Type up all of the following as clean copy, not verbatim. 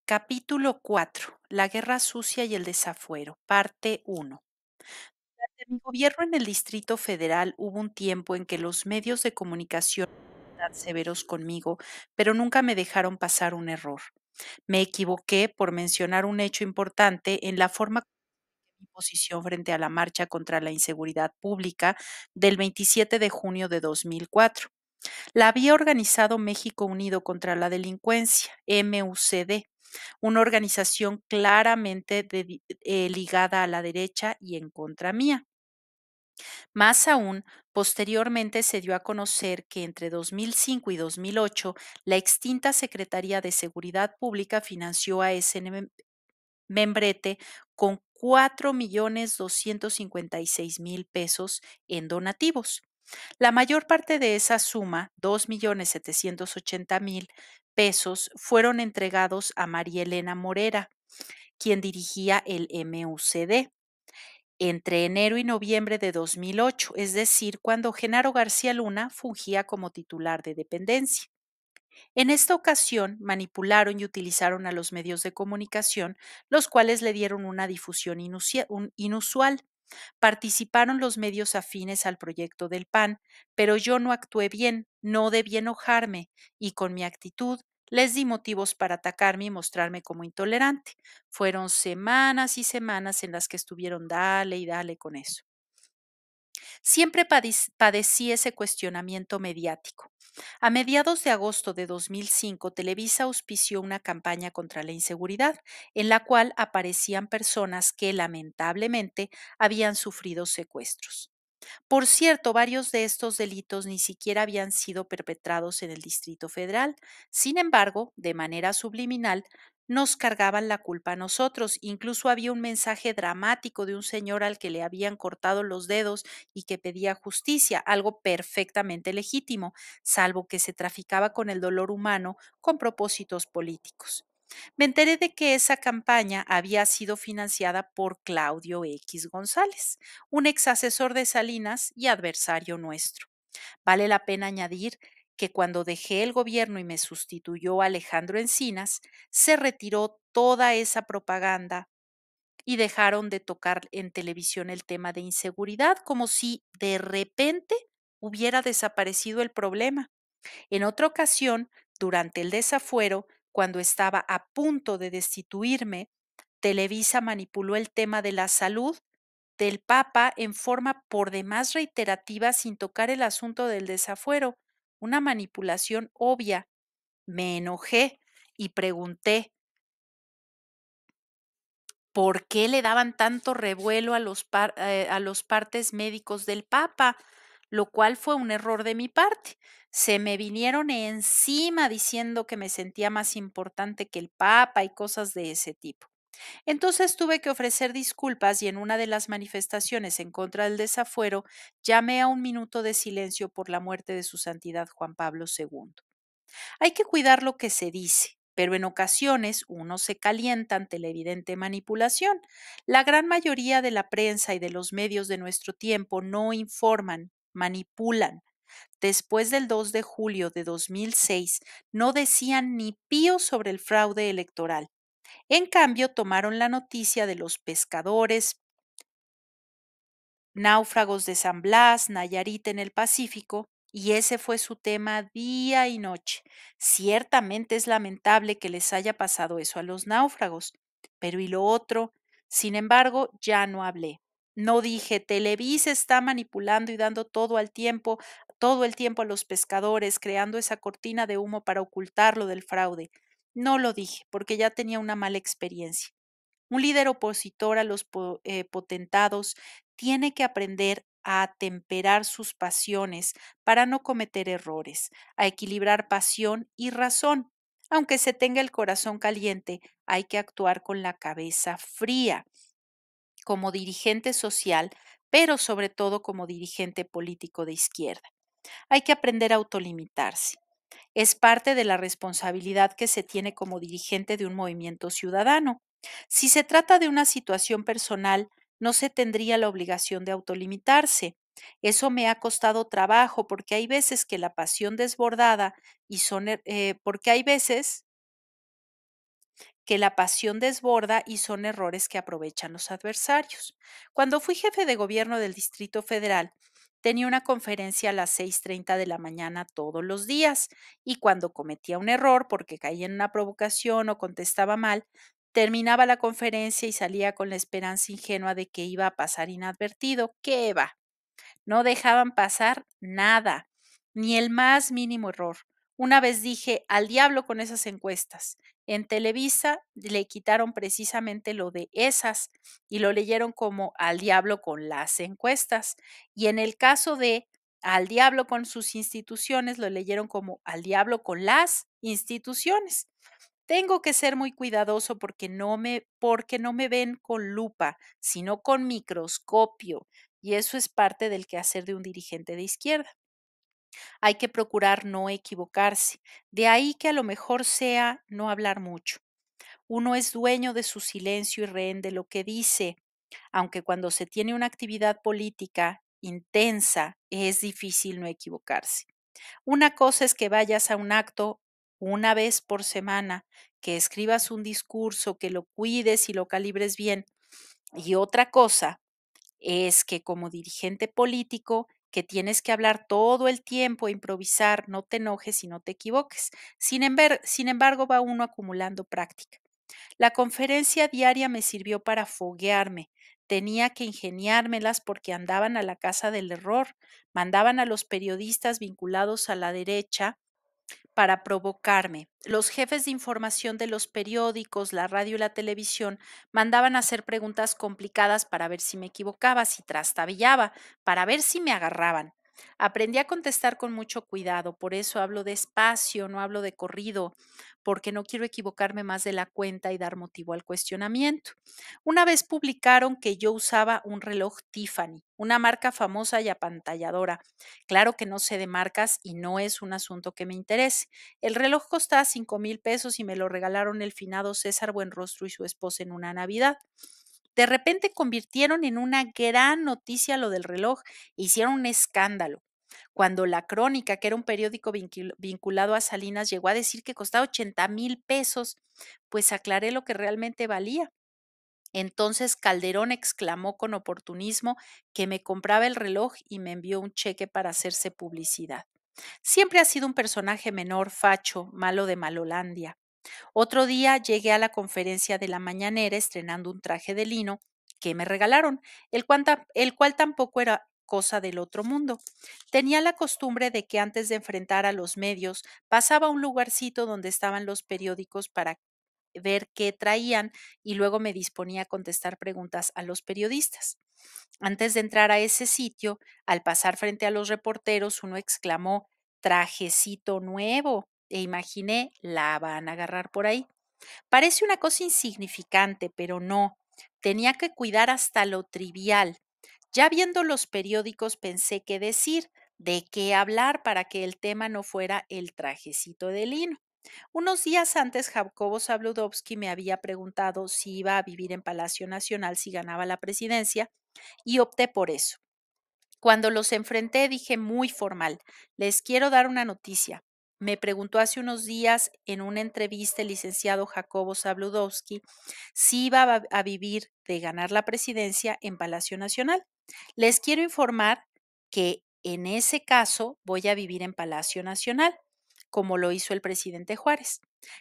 Capítulo 4: La guerra sucia y el desafuero, parte 1. Durante mi gobierno en el Distrito Federal hubo un tiempo en que los medios de comunicación fueron tan severos conmigo, pero nunca me dejaron pasar un error. Me equivoqué por mencionar un hecho importante en la forma de mi posición frente a la marcha contra la inseguridad pública del 27 de junio de 2004. La había organizado México Unido contra la Delincuencia, MUCD, una organización claramente ligada a la derecha y en contra mía. Más aún, posteriormente se dio a conocer que entre 2005 y 2008 la extinta Secretaría de Seguridad Pública financió a ese membrete con 4.256.000 pesos en donativos. La mayor parte de esa suma, 2.780.000 pesos, fueron entregados a María Elena Morera, quien dirigía el MUCD, entre enero y noviembre de 2008, es decir, cuando Genaro García Luna fungía como titular de dependencia. En esta ocasión manipularon y utilizaron a los medios de comunicación, los cuales le dieron una difusión inusual. Participaron los medios afines al proyecto del PAN, pero yo no actué bien, no debí enojarme, y con mi actitud les di motivos para atacarme y mostrarme como intolerante. Fueron semanas y semanas en las que estuvieron dale y dale con eso. Siempre padecí ese cuestionamiento mediático. A mediados de agosto de 2005, Televisa auspició una campaña contra la inseguridad, en la cual aparecían personas que lamentablemente habían sufrido secuestros. Por cierto, varios de estos delitos ni siquiera habían sido perpetrados en el Distrito Federal. Sin embargo, de manera subliminal, nos cargaban la culpa a nosotros. Incluso había un mensaje dramático de un señor al que le habían cortado los dedos y que pedía justicia, algo perfectamente legítimo, salvo que se traficaba con el dolor humano con propósitos políticos. Me enteré de que esa campaña había sido financiada por Claudio X González, un ex asesor de Salinas y adversario nuestro. Vale la pena añadir que cuando dejé el gobierno y me sustituyó Alejandro Encinas, se retiró toda esa propaganda y dejaron de tocar en televisión el tema de inseguridad, como si de repente hubiera desaparecido el problema. En otra ocasión, durante el desafuero, cuando estaba a punto de destituirme, Televisa manipuló el tema de la salud del Papa en forma por demás reiterativa sin tocar el asunto del desafuero, una manipulación obvia. Me enojé y pregunté por qué le daban tanto revuelo a los partes médicos del Papa, lo cual fue un error de mi parte. Se me vinieron encima diciendo que me sentía más importante que el Papa y cosas de ese tipo. Entonces tuve que ofrecer disculpas y en una de las manifestaciones en contra del desafuero llamé a un minuto de silencio por la muerte de su santidad Juan Pablo II. Hay que cuidar lo que se dice, pero en ocasiones uno se calienta ante la evidente manipulación. La gran mayoría de la prensa y de los medios de nuestro tiempo no informan, manipulan. Después del 2 de julio de 2006, no decían ni pío sobre el fraude electoral. En cambio, tomaron la noticia de los pescadores, náufragos de San Blas, Nayarit en el Pacífico, y ese fue su tema día y noche. Ciertamente es lamentable que les haya pasado eso a los náufragos, pero ¿y lo otro? Sin embargo, ya no hablé. No dije, Televisa está manipulando y dando todo el tiempo a los pescadores, creando esa cortina de humo para ocultarlo del fraude. No lo dije, porque ya tenía una mala experiencia. Un líder opositor a los potentados tiene que aprender a temperar sus pasiones para no cometer errores, a equilibrar pasión y razón. Aunque se tenga el corazón caliente, hay que actuar con la cabeza fría, como dirigente social, pero sobre todo como dirigente político de izquierda. Hay que aprender a autolimitarse. Es parte de la responsabilidad que se tiene como dirigente de un movimiento ciudadano. Si se trata de una situación personal, no se tendría la obligación de autolimitarse. Eso me ha costado trabajo porque hay veces que la pasión desbordada y porque hay veces que la pasión desborda y son errores que aprovechan los adversarios. Cuando fui jefe de gobierno del Distrito Federal, tenía una conferencia a las 6:30 de la mañana todos los días y cuando cometía un error porque caía en una provocación o contestaba mal, terminaba la conferencia y salía con la esperanza ingenua de que iba a pasar inadvertido. ¿Qué va? No dejaban pasar nada, ni el más mínimo error. Una vez dije, al diablo con esas encuestas. En Televisa le quitaron precisamente lo de esas y lo leyeron como al diablo con las encuestas. Y en el caso de al diablo con sus instituciones, lo leyeron como al diablo con las instituciones. Tengo que ser muy cuidadoso porque no me ven con lupa, sino con microscopio, y eso es parte del quehacer de un dirigente de izquierda. Hay que procurar no equivocarse. De ahí que a lo mejor sea no hablar mucho. Uno es dueño de su silencio y rehén de lo que dice, aunque cuando se tiene una actividad política intensa es difícil no equivocarse. Una cosa es que vayas a un acto una vez por semana, que escribas un discurso, que lo cuides y lo calibres bien. Y otra cosa es que como dirigente político, que tienes que hablar todo el tiempo, improvisar, no te enojes y no te equivoques. Sin embargo, va uno acumulando práctica. La conferencia diaria me sirvió para foguearme. Tenía que ingeniármelas porque andaban a la casa del error, mandaban a los periodistas vinculados a la derecha para provocarme. Los jefes de información de los periódicos, la radio y la televisión mandaban a hacer preguntas complicadas para ver si me equivocaba, si trastabillaba, para ver si me agarraban. Aprendí a contestar con mucho cuidado, por eso hablo despacio, no hablo de corrido, porque no quiero equivocarme más de la cuenta y dar motivo al cuestionamiento. Una vez publicaron que yo usaba un reloj Tiffany, una marca famosa y apantalladora. Claro que no sé de marcas y no es un asunto que me interese. El reloj costaba 5,000 pesos y me lo regalaron el finado César Buenrostro y su esposa en una Navidad. De repente convirtieron en una gran noticia lo del reloj e hicieron un escándalo. Cuando La Crónica, que era un periódico vinculado a Salinas, llegó a decir que costaba 80,000 pesos, pues aclaré lo que realmente valía. Entonces Calderón exclamó con oportunismo que me compraba el reloj y me envió un cheque para hacerse publicidad. Siempre ha sido un personaje menor, facho, malo de Malolandia. Otro día llegué a la conferencia de la mañanera estrenando un traje de lino que me regalaron, el cual tampoco era cosa del otro mundo. Tenía la costumbre de que antes de enfrentar a los medios pasaba a un lugarcito donde estaban los periódicos para ver qué traían y luego me disponía a contestar preguntas a los periodistas. Antes de entrar a ese sitio, al pasar frente a los reporteros, uno exclamó, trajecito nuevo, e imaginé, la van a agarrar por ahí. Parece una cosa insignificante, pero no. Tenía que cuidar hasta lo trivial. Ya viendo los periódicos pensé qué decir, de qué hablar para que el tema no fuera el trajecito de lino. Unos días antes, Jacobo Zabludovsky me había preguntado si iba a vivir en Palacio Nacional si ganaba la presidencia y opté por eso. Cuando los enfrenté dije muy formal, les quiero dar una noticia. Me preguntó hace unos días en una entrevista el licenciado Jacobo Zabludovsky si iba a vivir de ganar la presidencia en Palacio Nacional. Les quiero informar que en ese caso voy a vivir en Palacio Nacional, como lo hizo el presidente Juárez.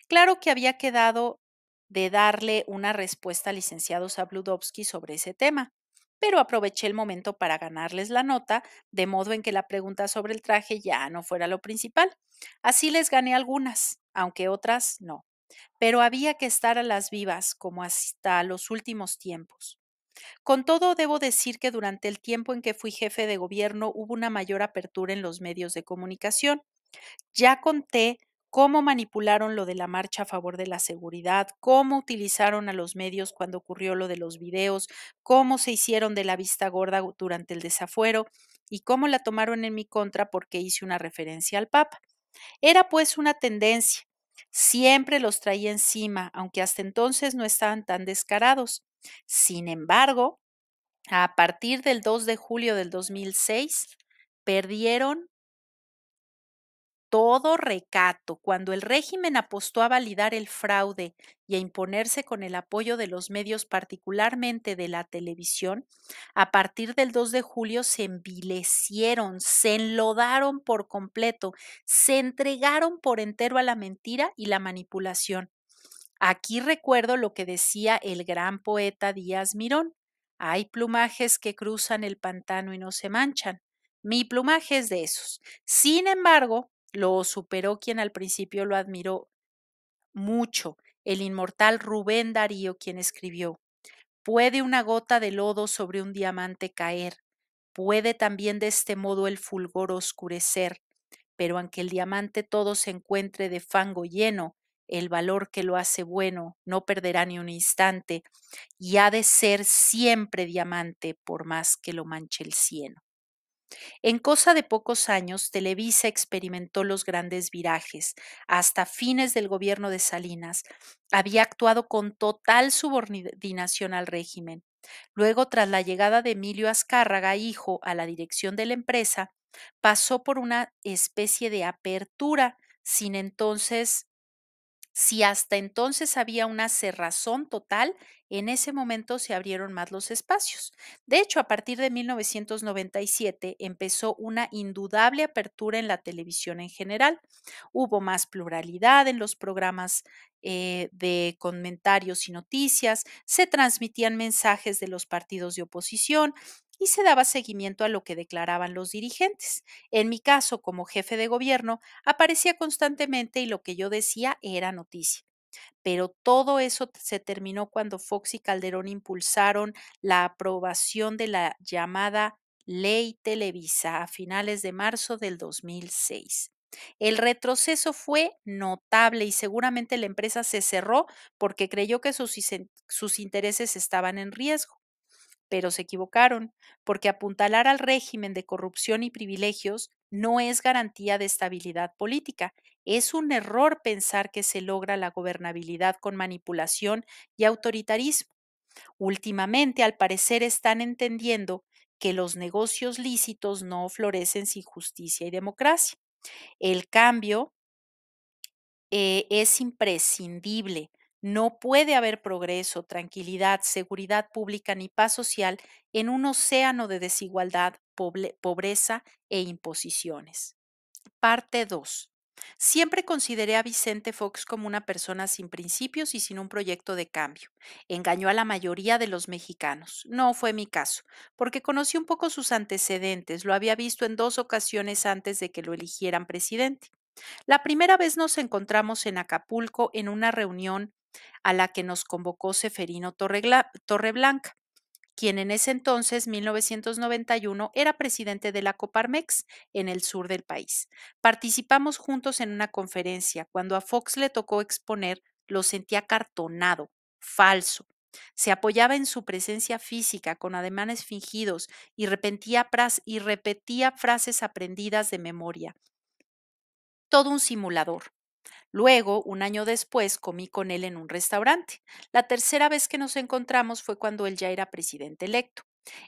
Claro que había quedado de darle una respuesta al licenciado Zabludovsky sobre ese tema, pero aproveché el momento para ganarles la nota, de modo en que la pregunta sobre el traje ya no fuera lo principal. Así les gané algunas, aunque otras no. Pero había que estar a las vivas, como hasta los últimos tiempos. Con todo, debo decir que durante el tiempo en que fui jefe de gobierno hubo una mayor apertura en los medios de comunicación. Ya conté cómo manipularon lo de la marcha a favor de la seguridad, cómo utilizaron a los medios cuando ocurrió lo de los videos, cómo se hicieron de la vista gorda durante el desafuero y cómo la tomaron en mi contra porque hice una referencia al Papa. Era pues una tendencia. Siempre los traía encima, aunque hasta entonces no estaban tan descarados. Sin embargo, a partir del 2 de julio del 2006, perdieron Todo recato, cuando el régimen apostó a validar el fraude y a imponerse con el apoyo de los medios, particularmente de la televisión, a partir del 2 de julio se envilecieron, se enlodaron por completo, se entregaron por entero a la mentira y la manipulación. Aquí recuerdo lo que decía el gran poeta Díaz Mirón: hay plumajes que cruzan el pantano y no se manchan. Mi plumaje es de esos. Sin embargo, lo superó quien al principio lo admiró mucho, el inmortal Rubén Darío, quien escribió: puede una gota de lodo sobre un diamante caer, puede también de este modo el fulgor oscurecer, pero aunque el diamante todo se encuentre de fango lleno, el valor que lo hace bueno no perderá ni un instante, y ha de ser siempre diamante por más que lo manche el cieno. En cosa de pocos años, Televisa experimentó los grandes virajes. Hasta fines del gobierno de Salinas, había actuado con total subordinación al régimen. Luego, tras la llegada de Emilio Azcárraga, hijo, a la dirección de la empresa, pasó por una especie de apertura, sin entonces si hasta entonces había una cerrazón total, en ese momento se abrieron más los espacios. De hecho, a partir de 1997 empezó una indudable apertura en la televisión en general. Hubo más pluralidad en los programas de comentarios y noticias, se transmitían mensajes de los partidos de oposición y se daba seguimiento a lo que declaraban los dirigentes. En mi caso, como jefe de gobierno, aparecía constantemente y lo que yo decía era noticia. Pero todo eso se terminó cuando Fox y Calderón impulsaron la aprobación de la llamada Ley Televisa a finales de marzo del 2006. El retroceso fue notable y seguramente la empresa se cerró porque creyó que sus intereses estaban en riesgo. Pero se equivocaron, porque apuntalar al régimen de corrupción y privilegios no es garantía de estabilidad política. Es un error pensar que se logra la gobernabilidad con manipulación y autoritarismo. Últimamente, al parecer, están entendiendo que los negocios lícitos no florecen sin justicia y democracia. El cambio es imprescindible. No puede haber progreso, tranquilidad, seguridad pública ni paz social en un océano de desigualdad, pobreza e imposiciones. Parte 2. Siempre consideré a Vicente Fox como una persona sin principios y sin un proyecto de cambio. Engañó a la mayoría de los mexicanos. No fue mi caso, porque conocí un poco sus antecedentes. Lo había visto en 2 ocasiones antes de que lo eligieran presidente. La primera vez nos encontramos en Acapulco en una reunión a la que nos convocó Seferino Torreblanca, quien en ese entonces, 1991, era presidente de la Coparmex en el sur del país. Participamos juntos en una conferencia. Cuando a Fox le tocó exponer, lo sentía cartonado, falso. Se apoyaba en su presencia física con ademanes fingidos y repetía frases aprendidas de memoria. Todo un simulador. Luego, un año después, comí con él en un restaurante. La tercera vez que nos encontramos fue cuando él ya era presidente electo.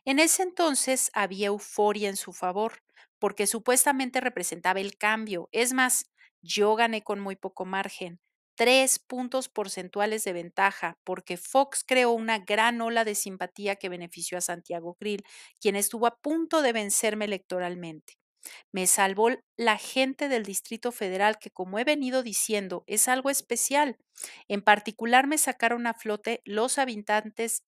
En ese entonces había euforia en su favor, porque supuestamente representaba el cambio. Es más, yo gané con muy poco margen, 3 puntos porcentuales de ventaja, porque Fox creó una gran ola de simpatía que benefició a Santiago Krill, quien estuvo a punto de vencerme electoralmente. Me salvó la gente del Distrito Federal que, como he venido diciendo, es algo especial. En particular, me sacaron a flote los habitantes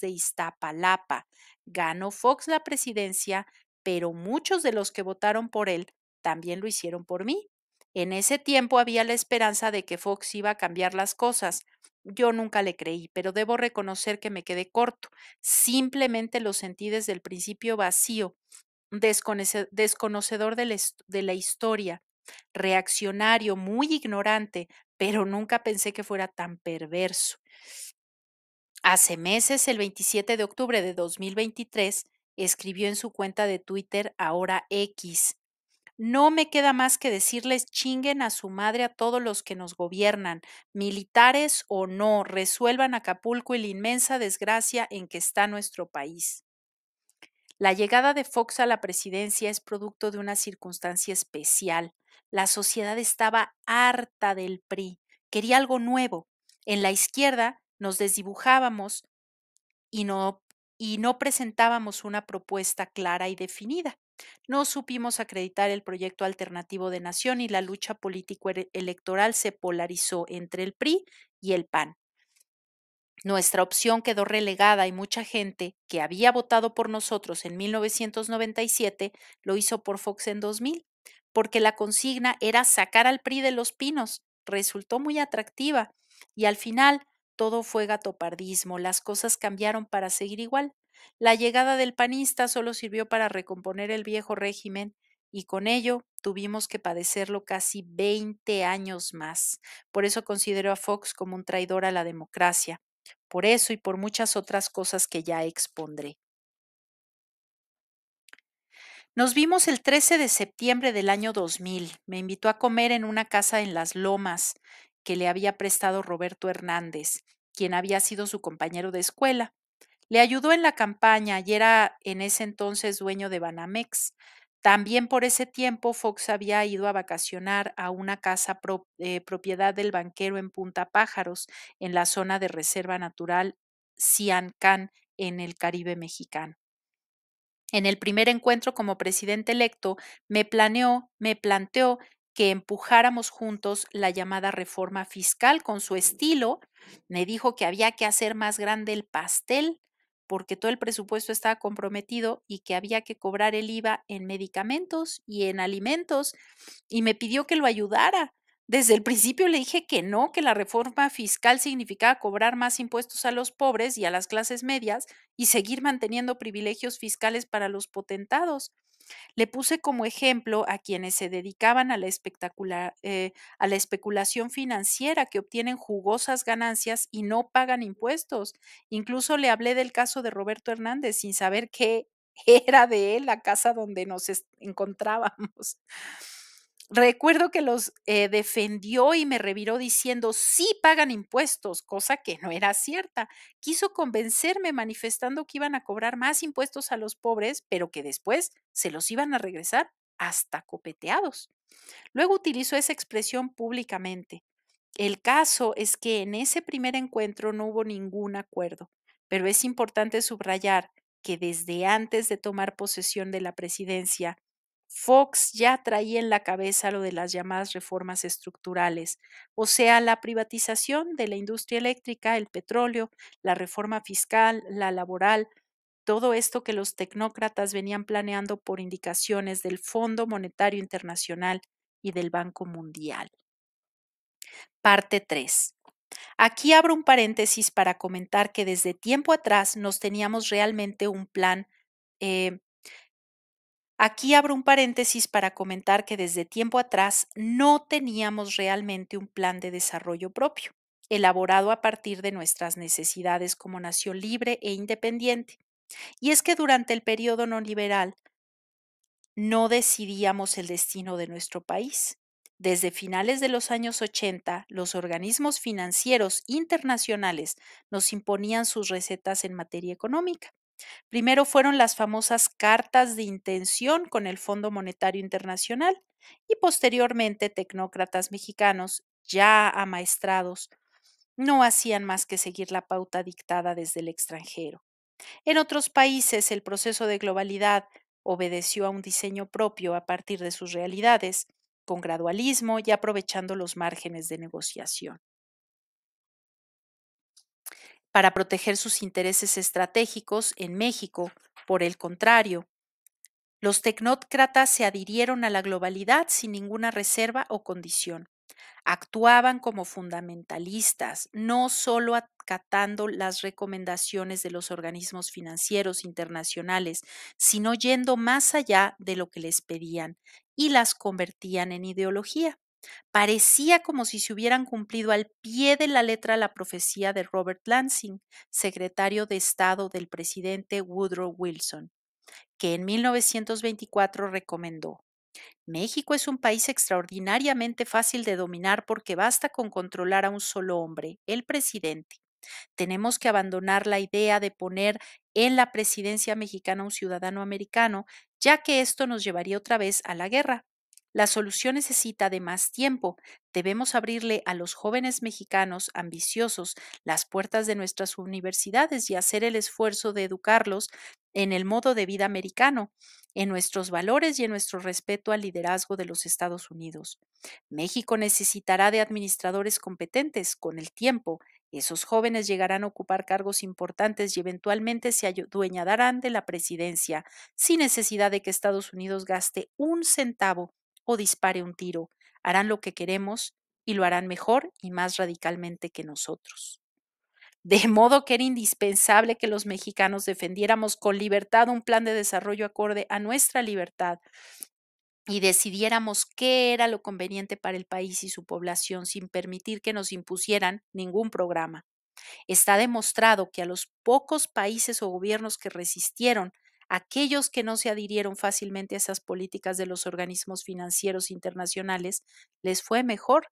de Iztapalapa. Ganó Fox la presidencia, pero muchos de los que votaron por él también lo hicieron por mí. En ese tiempo había la esperanza de que Fox iba a cambiar las cosas. Yo nunca le creí, pero debo reconocer que me quedé corto. Simplemente lo sentí desde el principio vacío, desconocedor de la historia, reaccionario, muy ignorante, pero nunca pensé que fuera tan perverso. Hace meses, el 27 de octubre de 2023, escribió en su cuenta de Twitter, ahora X: no me queda más que decirles: chinguen a su madre a todos los que nos gobiernan, militares o no, resuelvan Acapulco y la inmensa desgracia en que está nuestro país. La llegada de Fox a la presidencia es producto de una circunstancia especial. La sociedad estaba harta del PRI, quería algo nuevo. En la izquierda nos desdibujábamos y no presentábamos una propuesta clara y definida. No supimos acreditar el proyecto alternativo de nación y la lucha político-electoral se polarizó entre el PRI y el PAN. Nuestra opción quedó relegada y mucha gente que había votado por nosotros en 1997 lo hizo por Fox en 2000, porque la consigna era sacar al PRI de los pinos. Resultó muy atractiva y al final todo fue gatopardismo, las cosas cambiaron para seguir igual. La llegada del panista solo sirvió para recomponer el viejo régimen y con ello tuvimos que padecerlo casi 20 años más. Por eso considero a Fox como un traidor a la democracia, por eso y por muchas otras cosas que ya expondré. Nos vimos el 13 de septiembre del año 2000. Me invitó a comer en una casa en Las Lomas que le había prestado Roberto Hernández, quien había sido su compañero de escuela. Le ayudó en la campaña y era en ese entonces dueño de Banamex. También por ese tiempo Fox había ido a vacacionar a una casa propiedad del banquero en Punta Pájaros, en la zona de reserva natural Ciancán, en el Caribe mexicano. En el primer encuentro como presidente electo, me planteó que empujáramos juntos la llamada reforma fiscal con su estilo. Me dijo que había que hacer más grande el pastel porque todo el presupuesto estaba comprometido y que había que cobrar el IVA en medicamentos y en alimentos y me pidió que lo ayudara. Desde el principio le dije que no, que la reforma fiscal significaba cobrar más impuestos a los pobres y a las clases medias y seguir manteniendo privilegios fiscales para los potentados. Le puse como ejemplo a quienes se dedicaban a la especulación financiera, que obtienen jugosas ganancias y no pagan impuestos. Incluso le hablé del caso de Roberto Hernández sin saber qué era de él la casa donde nos encontrábamos. Recuerdo que los defendió y me reviró diciendo, sí pagan impuestos, cosa que no era cierta. Quiso convencerme manifestando que iban a cobrar más impuestos a los pobres, pero que después se los iban a regresar hasta copeteados. Luego utilizó esa expresión públicamente. El caso es que en ese primer encuentro no hubo ningún acuerdo, pero es importante subrayar que desde antes de tomar posesión de la presidencia, Fox ya traía en la cabeza lo de las llamadas reformas estructurales, o sea, la privatización de la industria eléctrica, el petróleo, la reforma fiscal, la laboral, todo esto que los tecnócratas venían planeando por indicaciones del Fondo Monetario Internacional y del Banco Mundial. Parte 3. Aquí abro un paréntesis para comentar que desde tiempo atrás nos teníamos realmente un plan. eh, Aquí abro un paréntesis para comentar que desde tiempo atrás no teníamos realmente un plan de desarrollo propio, elaborado a partir de nuestras necesidades como nación libre e independiente. Y es que durante el periodo no liberal no decidíamos el destino de nuestro país. Desde finales de los años 80, los organismos financieros internacionales nos imponían sus recetas en materia económica. Primero fueron las famosas cartas de intención con el Fondo Monetario Internacional y posteriormente tecnócratas mexicanos ya amaestrados no hacían más que seguir la pauta dictada desde el extranjero. En otros países, el proceso de globalidad obedeció a un diseño propio a partir de sus realidades, con gradualismo y aprovechando los márgenes de negociación. Para proteger sus intereses estratégicos en México, por el contrario, los tecnócratas se adhirieron a la globalidad sin ninguna reserva o condición. Actuaban como fundamentalistas, no solo acatando las recomendaciones de los organismos financieros internacionales, sino yendo más allá de lo que les pedían y las convertían en ideología. Parecía como si se hubieran cumplido al pie de la letra la profecía de Robert Lansing, secretario de Estado del presidente Woodrow Wilson, que en 1924 recomendó: México es un país extraordinariamente fácil de dominar porque basta con controlar a un solo hombre, el presidente. Tenemos que abandonar la idea de poner en la presidencia mexicana a un ciudadano americano, ya que esto nos llevaría otra vez a la guerra. La solución necesita de más tiempo. Debemos abrirle a los jóvenes mexicanos ambiciosos las puertas de nuestras universidades y hacer el esfuerzo de educarlos en el modo de vida americano, en nuestros valores y en nuestro respeto al liderazgo de los Estados Unidos. México necesitará de administradores competentes con el tiempo. Esos jóvenes llegarán a ocupar cargos importantes y eventualmente se adueñarán de la presidencia, sin necesidad de que Estados Unidos gaste un centavo o dispare un tiro. Harán lo que queremos y lo harán mejor y más radicalmente que nosotros. De modo que era indispensable que los mexicanos defendiéramos con libertad un plan de desarrollo acorde a nuestra libertad y decidiéramos qué era lo conveniente para el país y su población sin permitir que nos impusieran ningún programa. Está demostrado que a los pocos países o gobiernos que resistieron, aquellos que no se adhirieron fácilmente a esas políticas de los organismos financieros internacionales, les fue mejor.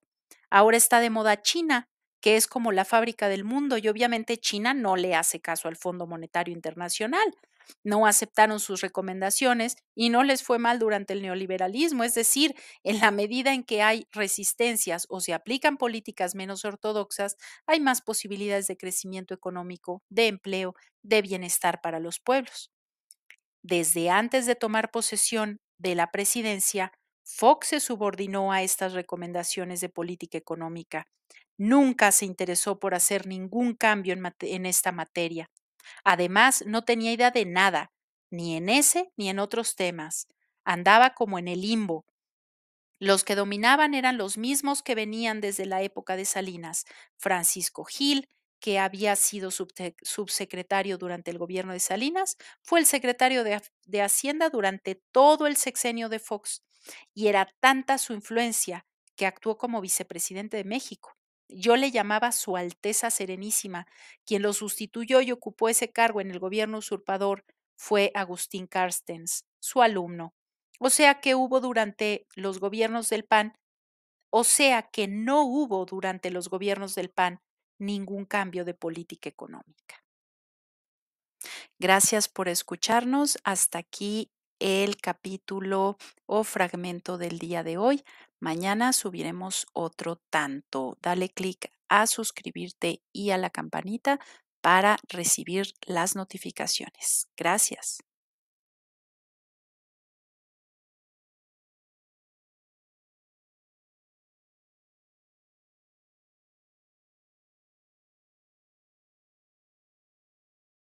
Ahora está de moda China, que es como la fábrica del mundo, y obviamente China no le hace caso al Fondo Monetario Internacional. No aceptaron sus recomendaciones y no les fue mal durante el neoliberalismo, es decir, en la medida en que hay resistencias o se aplican políticas menos ortodoxas, hay más posibilidades de crecimiento económico, de empleo, de bienestar para los pueblos. Desde antes de tomar posesión de la presidencia, Fox se subordinó a estas recomendaciones de política económica. Nunca se interesó por hacer ningún cambio en esta materia. Además, no tenía idea de nada, ni en ese ni en otros temas. Andaba como en el limbo. Los que dominaban eran los mismos que venían desde la época de Salinas. Francisco Gil, que había sido subsecretario durante el gobierno de Salinas, fue el secretario de Hacienda durante todo el sexenio de Fox, y era tanta su influencia que actuó como vicepresidente de México. Yo le llamaba Su Alteza Serenísima. Quien lo sustituyó y ocupó ese cargo en el gobierno usurpador fue Agustín Carstens, su alumno. O sea que hubo durante los gobiernos del PAN, o sea que no hubo durante los gobiernos del PAN ningún cambio de política económica. Gracias por escucharnos. Hasta aquí el capítulo o fragmento del día de hoy. Mañana subiremos otro tanto. Dale clic a suscribirte y a la campanita para recibir las notificaciones. Gracias.